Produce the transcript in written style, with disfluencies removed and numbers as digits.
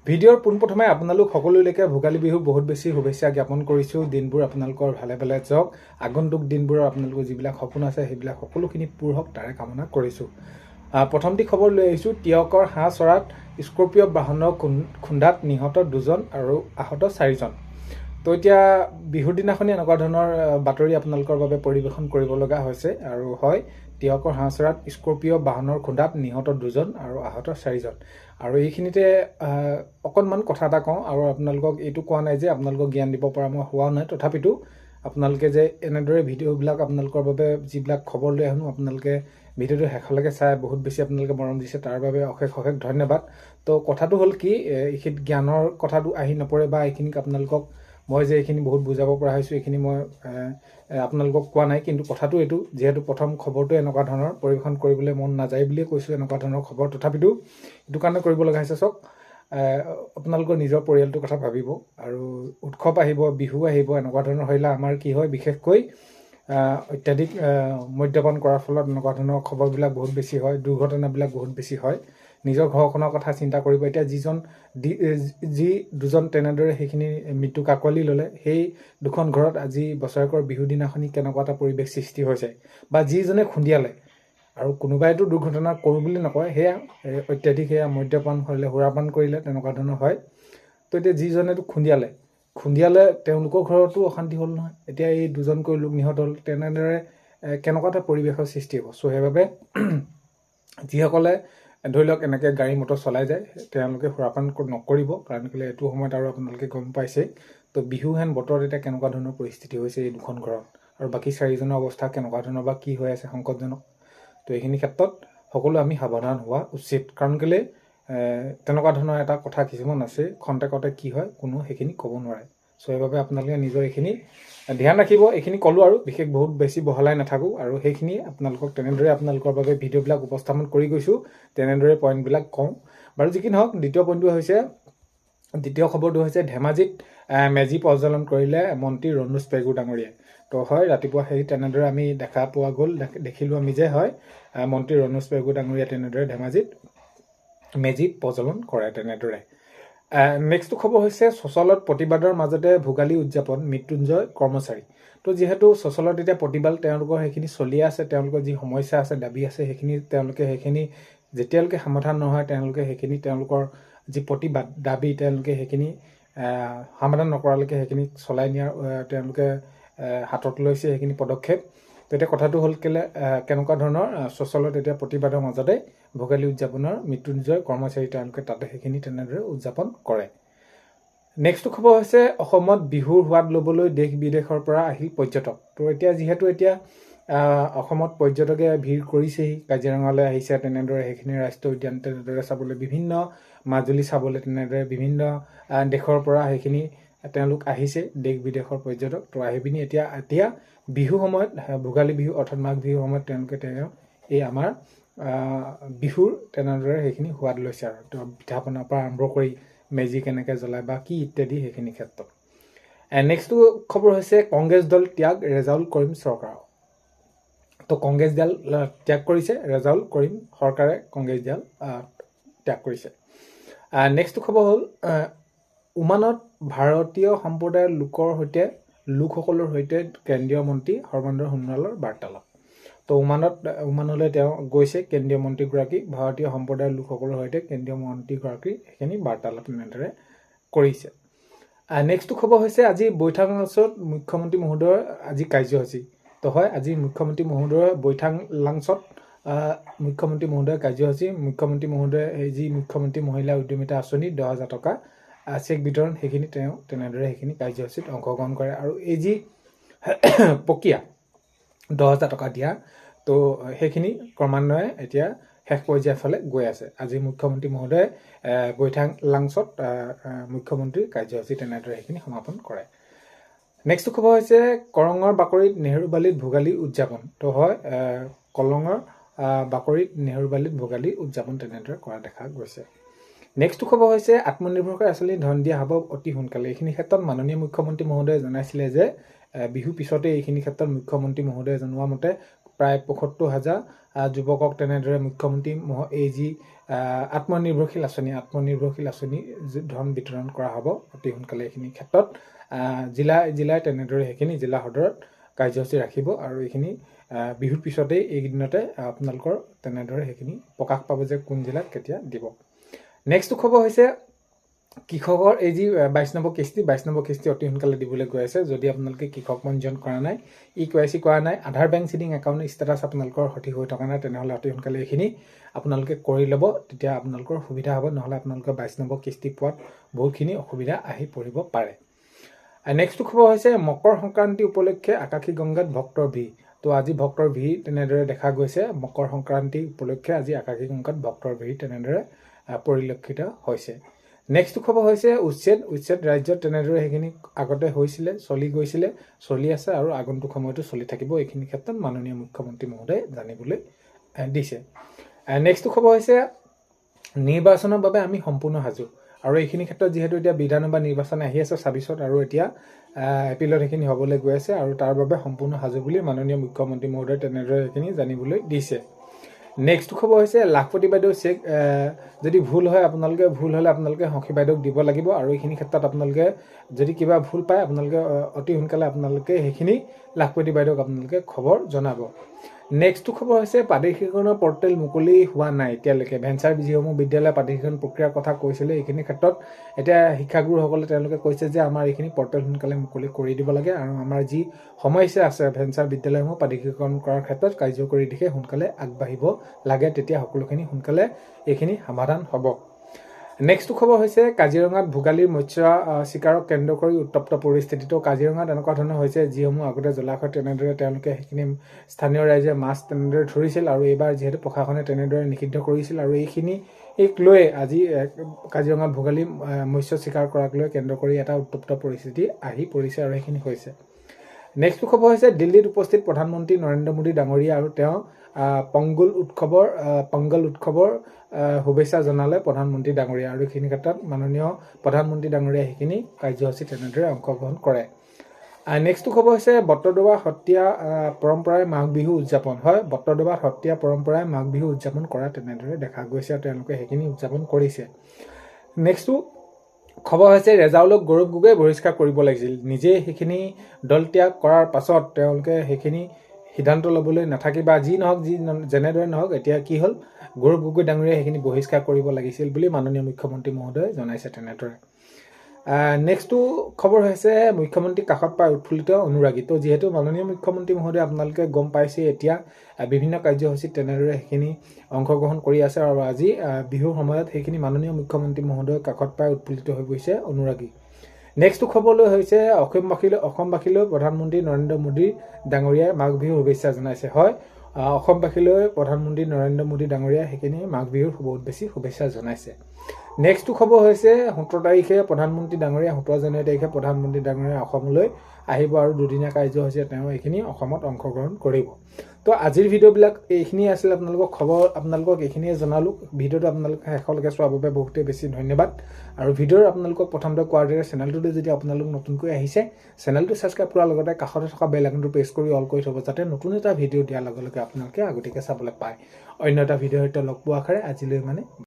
ভিডিঅ'ৰ পোনপ্ৰথমে আপোনালোক সকলোলৈকে ভোগালী বিহু বহুত বেছি শুভেচ্ছা জ্ঞাপন কৰিছোঁ। দিনবোৰ আপোনালোকৰ ভালে ভালে যাওক। আগন্তুক দিনবোৰৰ আপোনালোকৰ যিবিলাক সপোন আছে সেইবিলাক সকলোখিনি পূৰ হওক তাৰে কামনা কৰিছোঁ। প্ৰথমটি খবৰ লৈ আহিছোঁ। টিয়কৰ হাঁহ চৰাত স্কৰ্পিঅ' বাহনৰ খুন্দাত নিহত 2জন আৰু আহত 4জন। তো এতিয়া বিহুৰ দিনাখনি এনেকুৱা ধৰণৰ বাতৰি আপোনালোকৰ বাবে পৰিৱেশন কৰিব লগা হৈছে। আৰু হয়, টিয়কৰ হাঁহ চৰাত স্কৰ্পিঅ' বাহনৰ খুন্দাত নিহত 2জন আৰু আহত 4জন। আৰু এইখিনিতে অকণমান কথা এটা কওঁ, আৰু আপোনালোকক এইটো কোৱা নাই যে আপোনালোকক জ্ঞান দিব পৰা মই হোৱা নাই, তথাপিতো আপোনালোকে যে এনেদৰে ভিডিঅ'বিলাক আপোনালোকৰ বাবে যিবিলাক খবৰ লৈ আহোঁ আপোনালোকে ভিডিঅ'টো শেষলৈকে চাই বহুত বেছি আপোনালোকে মৰম দিছে, তাৰ বাবে অশেষ অশেষ ধন্যবাদ। তো কথাটো হ'ল কি, এইখিনিত জ্ঞানৰ কথাটো আহি নপৰে, বা এইখিনিক আপোনালোকক মই যে এইখিনি বহুত বুজাব পৰা হৈছোঁ এইখিনি মই আপোনালোকক কোৱা নাই। কিন্তু কথাটো এইটো, যিহেতু প্ৰথম খবৰটো এনেকুৱা ধৰণৰ পৰিৱেশন কৰিবলৈ মন নাযায় বুলিয়ে কৈছোঁ এনেকুৱা ধৰণৰ খবৰ, তথাপিতো এইটো কাৰণে কৰিব লগা হৈছে। চাওক, আপোনালোকৰ নিজৰ পৰিয়ালটোৰ কথা ভাবিব, আৰু উৎসৱ আহিব, বিহু আহিব, এনেকুৱা ধৰণৰ হ'লে আমাৰ কি হয়, বিশেষকৈ অত্যাধিক মদ্যপান কৰাৰ ফলত এনেকুৱা ধৰণৰ খবৰবিলাক বহুত বেছি হয়, দুৰ্ঘটনাবিলাক বহুত বেছি হয়। নিজৰ ঘৰখনৰ কথা চিন্তা কৰিব। এতিয়া যি 2জন তেনেদৰে সেইখিনি মৃত্যুক আঁকোৱালি ল'লে, সেই 2খন ঘৰত আজি বছৰেকৰ বিহু দিনাখনি কেনেকুৱা এটা পৰিৱেশ সৃষ্টি হৈছে, বা যিজনে খুন্দিয়ালে, আৰু কোনোবাইতো দুৰ্ঘটনা কৰোঁ বুলি নকয়, সেয়া অত্যাধিক সেয়া মদ্যপান কৰিলে, সুৰাপান কৰিলে, তেনেকুৱা ধৰণৰ হয়। তো এতিয়া যিজনেতো খুন্দিয়ালে তেওঁলোকৰ ঘৰতো অশান্তি হ'ল নহয়। এতিয়া এই 2জনকৈ লোক নিহত হ'ল, তেনেদৰে কেনেকুৱা এটা পৰিৱেশৰ সৃষ্টি হ'ব। চ' সেইবাবে যিসকলে ধৰি লওক এনেকৈ গাড়ী মটৰ চলাই যায় তেওঁলোকে সুৰাপান নকৰিব, কাৰণ কেলৈ এইটো সময়ত আৰু আপোনালোকে গম পাইছেই। তো বিহুহেন বতৰত এতিয়া কেনেকুৱা ধৰণৰ পৰিস্থিতি হৈছে এই 2খন ঘৰত, আৰু বাকী 4জনৰ অৱস্থা কেনেকুৱা ধৰণৰ বা কি হৈ আছে সংকটজনক। তো এইখিনি ক্ষেত্ৰত সকলো আমি সাৱধান হোৱা উচিত, কাৰণ কেলৈ তেনেকুৱা ধৰণৰ এটা কথা কিছুমান আছে, খন্তেকতে কি হয় কোনো সেইখিনি ক'ব নোৱাৰে। চ' সেইবাবে আপোনালোকে নিজৰ এইখিনি ধ্যান ৰাখিব। এইখিনি ক'লোঁ, আৰু বিশেষ বহুত বেছি বহলাই নাথাকোঁ, আৰু সেইখিনি আপোনালোকক তেনেদৰে আপোনালোকৰ বাবে ভিডিঅ'বিলাক উপস্থাপন কৰি গৈছোঁ, তেনেদৰে পইণ্টবিলাক কওঁ বাৰু। যি কি নহওক, দ্বিতীয় খবৰটো হৈছে ধেমাজিত মেজি প্ৰজ্বলন কৰিলে মন্ত্ৰী ৰণোজ পেগু ডাঙৰীয়াই। তো হয়, ৰাতিপুৱা সেই তেনেদৰে আমি দেখা পোৱা গ'ল, দেখিলোঁ আমি যে হয়, মন্ত্ৰী ৰণোজ পেগু ডাঙৰীয়াই তেনেদৰে ধেমাজিত মেজি প্ৰজ্বলন কৰে তেনেদৰে। নেক্সটটো খবৰ হৈছে চচলত প্ৰতিবাদৰ মাজতে ভোগালী উদযাপন, মৃত্যুঞ্জয় কৰ্মচাৰী। তো যিহেতু চচলত এতিয়া প্ৰতিবাদ তেওঁলোকৰ সেইখিনি চলিয়ে আছে, তেওঁলোকৰ যি সমস্যা আছে, দাবী আছে, তেওঁলোকে সেইখিনি যেতিয়ালৈকে সমাধান নহয় তেওঁলোকে সেইখিনি তেওঁলোকৰ যি প্ৰতিবাদ দাবী তেওঁলোকে সেইখিনি সমাধান নকৰালৈকে সেইখিনি চলাই নিয়াৰ তেওঁলোকে হাতত লৈছে সেইখিনি পদক্ষেপ। তো এতিয়া কথাটো হ'ল কেনেকুৱা ধৰণৰ চচলত এতিয়া প্ৰতিবাদৰ মাজতে ভোগালী উদযাপনৰ মৃত্যুঞ্জয় কৰ্মচাৰী তেওঁলোকে তাতে সেইখিনি তেনেদৰে উদযাপন কৰে। নেক্সটটো খবৰ হৈছে অসমত বিহুৰ সোৱাদ ল'বলৈ দেশ বিদেশৰ পৰা আহিল পৰ্যটক। তো যিহেতু এতিয়া অসমত পৰ্যটকে ভিৰ কৰিছেহি, কাজিৰঙালৈ আহিছে, তেনেদৰে সেইখিনি ৰাষ্ট্ৰীয় উদ্যান তেনেদৰে চাবলৈ, বিভিন্ন মাজুলী চাবলৈ, তেনেদৰে বিভিন্ন দেশৰ পৰা সেইখিনি তেওঁলোক আহিছে, দেশ বিদেশৰ পৰ্যটক। তো আহি পিনি এতিয়া বিহু সময়ত, ভোগালী বিহু অৰ্থাৎ মাঘ বিহুৰ সময়ত তেওঁলোকে এই আমাৰ বিহুৰ তেনেদৰে সেইখিনি সোৱাদ লৈছে, আৰু পিঠা পনাৰ পৰা আৰম্ভ কৰি মেজি কেনেকৈ জ্বলায় বা কি ইত্যাদি সেইখিনি ক্ষেত্ৰত। নেক্সটটো খবৰ হৈছে কংগ্ৰেছ দল ত্যাগ, ৰেজাউল কৰিম চৰকাৰ। তো কংগ্ৰেছ দল ত্যাগ কৰিছে, ৰেজাউল কৰিম চৰকাৰে কংগ্ৰেছ দল ত্যাগ কৰিছে। নেক্সটটো খবৰ হ'ল ওমানত ভাৰতীয় সম্প্ৰদায়ৰ লোকসকলৰ সৈতে কেন্দ্ৰীয় মন্ত্ৰী সৰ্বানন্দ সোণোৱালৰ বাৰ্তালাপ। তো ওমানলৈ তেওঁ গৈছে, কেন্দ্ৰীয় মন্ত্ৰীগৰাকী ভাৰতীয় সম্প্ৰদায়ৰ লোকসকলৰ সৈতে কেন্দ্ৰীয় মন্ত্ৰীগৰাকী সেইখিনি বাৰ্তালাপ তেনেদৰে কৰিছে। নেক্সটটো খবৰ হৈছে আজি বৈঠাং লাংছত মুখ্যমন্ত্ৰী মহোদয়ৰ আজি কাৰ্যসূচী। তো হয়, আজি মুখ্যমন্ত্ৰী মহোদয়ৰ বৈঠাং লাংছত মুখ্যমন্ত্ৰী মহোদয়ৰ কাৰ্যসূচী। মুখ্যমন্ত্ৰী মহোদয়ে এই যি মুখ্যমন্ত্ৰী মহিলা উদ্যমিতা আঁচনি 10,000 টকা চেক বিতৰণ সেইখিনি তেওঁ তেনেদৰে সেইখিনি কাৰ্যসূচীত অংশগ্ৰহণ কৰে। আৰু এই যি প্ৰক্ৰিয়া 10,000 টকা দিয়া, তো সেইখিনি ক্ৰমান্বয়ে এতিয়া শেষ পৰ্যায়ৰ ফালে গৈ আছে। আজি মুখ্যমন্ত্ৰী মহোদয়ে বৈঠাং লাংছত মুখ্যমন্ত্ৰীৰ কাৰ্যসূচী তেনেদৰে সেইখিনি সমাপন কৰে। নেক্সটটো খবৰ হৈছে কলঙৰ বাকৰিত নেহৰুবালিত ভোগালী উদযাপন। তো হয়, কলঙৰ বাকৰিত নেহৰুবালিত ভোগালী উদযাপন তেনেদৰে কৰা দেখা গৈছে। নেক্সটটো খবৰ হৈছে আত্মনিৰ্ভৰশীল আঁচনি ধন দিয়া হ'ব অতি সোনকালে। এইখিনি ক্ষেত্ৰত মাননীয় মুখ্যমন্ত্ৰী মহোদয়ে জনাইছিলে যে বিহু পিছতে এইখিনি ক্ষেত্ৰত মুখ্যমন্ত্ৰী মহোদয়ে জনোৱা মতে প্ৰায় ৭৫,০০০ যুৱকক তেনেদৰে মুখ্যমন্ত্ৰী এই যি আত্মনিৰ্ভৰশীল আঁচনি ধন বিতৰণ কৰা হ'ব অতি সোনকালে। এইখিনি ক্ষেত্ৰত জিলাই তেনেদৰে সেইখিনি জিলা সদৰত কাৰ্যসূচী ৰাখিব আৰু এইখিনি বিহুৰ পিছতেই এইকেইদিনতে আপোনালোকৰ তেনেদৰে সেইখিনি প্ৰকাশ পাব যে কোন জিলাত কেতিয়া দিব। নেক্সট খবৰ হৈছে কৃষকৰ এই যি 22 নম্বৰ কিস্তি অতি সোনকালে দিবলৈ গৈ আছে। যদি আপোনালোকে কৃষক পঞ্জীয়ন কৰা নাই, KYC কৰা নাই, আধাৰ বেংক চিডিং একাউণ্ট ষ্টেটাছ আপোনালোকৰ সঠিক হৈ থকা নাই, তেনেহ'লে অতি সোনকালে এইখিনি আপোনালোকে কৰি ল'ব, তেতিয়া আপোনালোকৰ সুবিধা হ'ব। নহ'লে আপোনালোকৰ 22 নম্বৰ কিস্তি পোৱাত বহুতখিনি অসুবিধা আহি পৰিব পাৰে। নেক্সট খবৰ হৈছে মকৰ সংক্ৰান্তি উপলক্ষে আকাশী গংগাত ভক্তৰ ভিৰ। তো আজি ভক্তৰ ভিৰ তেনেদৰে দেখা গৈছে। মকৰ সংক্ৰান্তি উপলক্ষে আজি আকাশী গংগাত ভক্তৰ ভিৰ তেনেদৰে পৰিলক্ষিত হৈছে। নেক্সট খবৰ হৈছে উচ্ছেদ ৰাজ্যত তেনেদৰে সেইখিনি আগতে হৈছিলে, চলি আছে আৰু আগন্তুক সময়তো চলি থাকিব। এইখিনি ক্ষেত্ৰত মাননীয় মুখ্যমন্ত্ৰী মহোদয়ে জানিবলৈ দিছে। নেক্সট খবৰ হৈছে নিৰ্বাচনৰ বাবে আমি সম্পূৰ্ণ সাজু। আৰু এইখিনি ক্ষেত্ৰত যিহেতু এতিয়া বিধানসভা নিৰ্বাচন আহি আছে 26ত আৰু এতিয়া এপ্ৰিলত সেইখিনি হ'বলৈ গৈ আছে আৰু তাৰ বাবে সম্পূৰ্ণ সাজু বুলি মাননীয় মুখ্যমন্ত্ৰী মহোদয়ে তেনেদৰে সেইখিনি জানিবলৈ দিছে। নেক্সট খবৰ হৈছে লাখপতি বাইদেউ চেক যদি ভুল হ'লে আপোনালোকে সখী বাইদেউক দিব লাগিব। আৰু এইখিনি ক্ষেত্ৰত আপোনালোকে যদি কিবা ভুল পায় আপোনালোকে অতি সোনকালে আপোনালোকে সেইখিনি লাখপতি বাইদেউক আপোনালোকে খবৰ জনাব। নেক্সট খবৰ হৈছে প্ৰাদেশিকৰণৰ পৰ্টেল মুকলি হোৱা নাই এতিয়ালৈকে। ভেঞ্চাৰ যিসমূহ বিদ্যালয় প্ৰাদেশিকৰণ প্ৰক্ৰিয়াৰ কথা কৈছিলে, এইখিনি ক্ষেত্ৰত এতিয়া শিক্ষাগুৰুসকলে তেওঁলোকে কৈছে যে আমাৰ এইখিনি পৰ্টেল সোনকালে মুকলি কৰি দিব লাগে আৰু আমাৰ যি সমস্যা আছে ভেঞ্চাৰ বিদ্যালয়সমূহ প্ৰাদেশিকৰণ কৰাৰ ক্ষেত্ৰত কাৰ্যকৰী দিশে সোনকালে আগবাঢ়িব লাগে, তেতিয়া সকলোখিনি সোনকালে এইখিনি সমাধান হ'ব। নেক্সট খবৰ হৈছে কাজিৰঙাত ভোগালীৰ মৎস্য চিকাৰক কেন্দ্ৰ কৰি উত্তপ্ত পৰিস্থিতি। তো কাজিৰঙাত এনেকুৱা ধৰণৰ হৈছে যিসমূহ আগতে জলাশয় তেনেদৰে তেওঁলোকে সেইখিনি স্থানীয় ৰাইজে মাছ তেনেদৰে ধৰিছিল আৰু এইবাৰ যিহেতু প্ৰশাসনে তেনেদৰে নিষিদ্ধ কৰিছিল আৰু এইখিনিক লৈ আজি কাজিৰঙাত ভোগালী মৎস্য চিকাৰ কৰাক লৈ কেন্দ্ৰ কৰি এটা উত্তপ্ত পৰিস্থিতি আহি পৰিছে আৰু সেইখিনি হৈছে। নেক্সট খবৰ হৈছে দিল্লীত উপস্থিত প্ৰধানমন্ত্ৰী নৰেন্দ্ৰ মোদী ডাঙৰীয়া আৰু তেওঁ পংগল উৎসৱৰ শুভেচ্ছা জনালে প্ৰধানমন্ত্ৰী ডাঙৰীয়া। আৰু এইখিনি ক্ষেত্ৰত মাননীয় প্ৰধানমন্ত্ৰী ডাঙৰীয়া সেইখিনি কাৰ্যসূচী তেনেদৰে অংশগ্ৰহণ কৰে। নেক্সট খবৰ হৈছে বটদ্ৰৱা সত্ৰীয়া পৰম্পৰাৰে মাঘ বিহু উদযাপন হয়। বটদ্ৰৱাত সত্ৰীয়া পৰম্পৰাৰে মাঘ বিহু উদযাপন কৰা তেনেদৰে দেখা গৈছে আৰু তেওঁলোকে সেইখিনি উদযাপন কৰিছে। নেক্সটটো খবৰ হৈছে ৰেজাউলক গৌৰৱ গগৈয়ে বহিষ্কাৰ কৰিব লাগিছিল। নিজে সেইখিনি দল ত্যাগ কৰাৰ পাছত তেওঁলোকে সেইখিনি সিদ্ধান্ত ল'বলৈ নাথাকি বা যেনেদৰে নহওক এতিয়া কি হ'ল গৌৰৱ গগৈ ডাঙৰীয়াই সেইখিনি বহিষ্কাৰ কৰিব লাগিছিল বুলি মাননীয় মুখ্যমন্ত্ৰী মহোদয়ে জনাইছে তেনেদৰে। নেক্সটটো খবৰ হৈছে মুখ্যমন্ত্ৰী কাষত পাই উৎফুল্লিত অনুৰাগী। তো যিহেতু মাননীয় মুখ্যমন্ত্ৰী মহোদয়ে আপোনালোকে গম পাইছে এতিয়া বিভিন্ন কাৰ্যসূচীত তেনেদৰে সেইখিনি অংশগ্ৰহণ কৰি আছে আৰু আজি বিহুৰ সময়ত সেইখিনি মাননীয় মুখ্যমন্ত্ৰী মহোদয়ে কাষত পাই উৎফুল্লিত হৈ পৰিছে অনুৰাগী। নেক্সট খবৰলৈ হৈছে অসমবাসীলৈ প্ৰধানমন্ত্ৰী নৰেন্দ্ৰ মোদী ডাঙৰীয়াই মাঘ বিহুৰ শুভেচ্ছা জনাইছে। হয়, অসমবাসীলৈ প্ৰধানমন্ত্ৰী নৰেন্দ্ৰ মোদী ডাঙৰীয়াই সেইখিনি মাঘ বিহুৰ বহুত বেছি শুভেচ্ছা জনাইছে। নেক্সটটো খবৰ হৈছে 17 তাৰিখে প্ৰধানমন্ত্ৰী ডাঙৰীয়া 17 জানুৱাৰী তাৰিখে প্ৰধানমন্ত্ৰী ডাঙৰীয়া অসমলৈ আহিব আৰু দুদিনীয়া কাৰ্যসূচীৰে তেওঁ এইখিনি অসমত অংশগ্ৰহণ কৰিব। তো আজিৰ ভিডিঅ'বিলাক এইখিনিয়ে আছিল আপোনালোকক খবৰ, আপোনালোকক এইখিনিয়ে জনালোঁ। ভিডিঅ'টো আপোনালোকে শেষলৈকে চোৱাৰ বাবে বহুতেই বেছি ধন্যবাদ। আৰু ভিডিঅ'ৰ আপোনালোকক প্ৰথমতে কোৱাৰ দৰে চেনেলটোতে যদি আপোনালোক নতুনকৈ আহিছে চেনেলটো ছাবস্ক্ৰাইব কৰাৰ লগতে কাষতে থকা বেল আইকনটো প্ৰেছ কৰি অল কৰি থ'ব, যাতে নতুন এটা ভিডিঅ' দিয়াৰ লগে লগে আপোনালোকে আগতীয়াকৈ চাবলৈ পায়। অন্য এটা ভিডিঅ'ৰ সৈতে লগ পোৱাৰ আশাৰে আজিলৈ